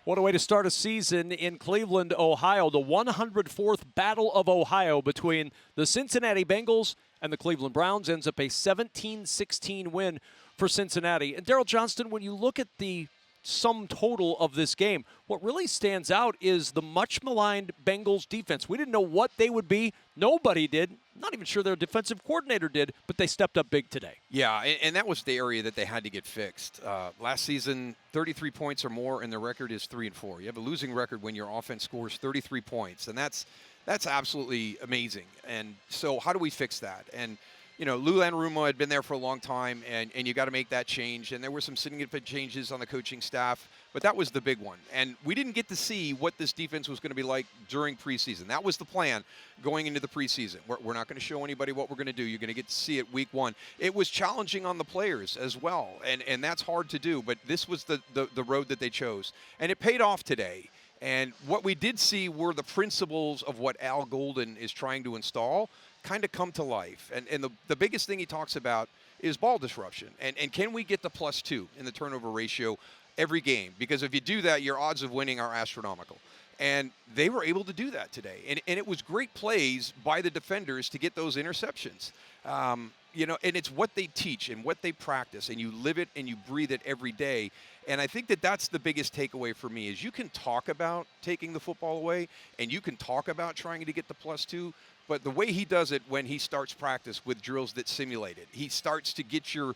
What a way to start a season in Cleveland, Ohio. The 104th Battle of Ohio between the Cincinnati Bengals and the Cleveland Browns ends up a 17-16 win for Cincinnati. And Daryl Johnston, when you look at the sum total of this game, what really stands out is the much maligned Bengals defense. We didn't know what they would be. Nobody did. Not even sure their defensive coordinator did, but they stepped up big today. Yeah, and that was the area that they had to get fixed. Last season, 33 points or more, and the record is 3-4. You have a losing record when your offense scores 33 points, and that's absolutely amazing. And so how do we fix that? And you know, Lou Anarumo had been there for a long time, and you got to make that change. And there were some significant changes on the coaching staff, but that was the big one. And we didn't get to see what this defense was going to be like during preseason. That was the plan going into the preseason. We're not going to show anybody what we're going to do. You're going to get to see it week one. It was challenging on the players as well, and that's hard to do. But this was the road that they chose, and it paid off today. And what we did see were the principles of what Al Golden is trying to install kind of come to life. And the biggest thing he talks about is ball disruption. And can we get the +2 in the turnover ratio every game? Because if you do that, your odds of winning are astronomical. And they were able to do that today. And it was great plays by the defenders to get those interceptions. You know, and it's what they teach and what they practice, and you live it and you breathe it every day. And I think that that's the biggest takeaway for me is you can talk about taking the football away and you can talk about trying to get the +2, but the way he does it when he starts practice with drills that simulate it, he starts to get your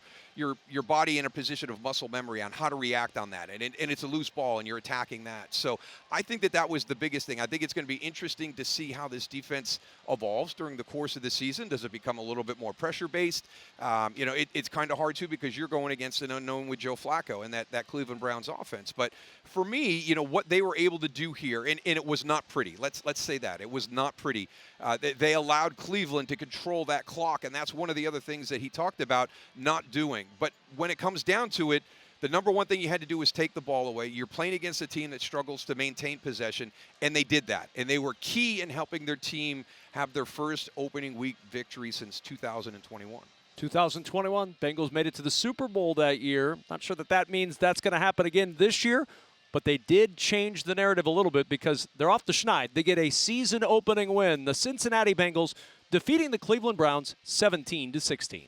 body in a position of muscle memory on how to react on that. And it's a loose ball and you're attacking that. So I think that was the biggest thing. I think it's going to be interesting to see how this defense evolves during the course of the season. Does it become a little bit more pressure-based? You know, it's kind of hard, too, because you're going against an unknown with Joe Flacco and that Cleveland Browns offense. But for me, you know, what they were able to do here, and it was not pretty. Let's say that. It was not pretty. They allowed Cleveland to control that clock, and that's one of the other things that he talked about not doing. But when it comes down to it, the number one thing you had to do was take the ball away. You're playing against a team that struggles to maintain possession, and they did that. And they were key in helping their team have their first opening week victory since 2021. 2021, Bengals made it to the Super Bowl that year. Not sure that means that's going to happen again this year, but they did change the narrative a little bit because they're off the schneid. They get a season-opening win. The Cincinnati Bengals defeating the Cleveland Browns 17-16.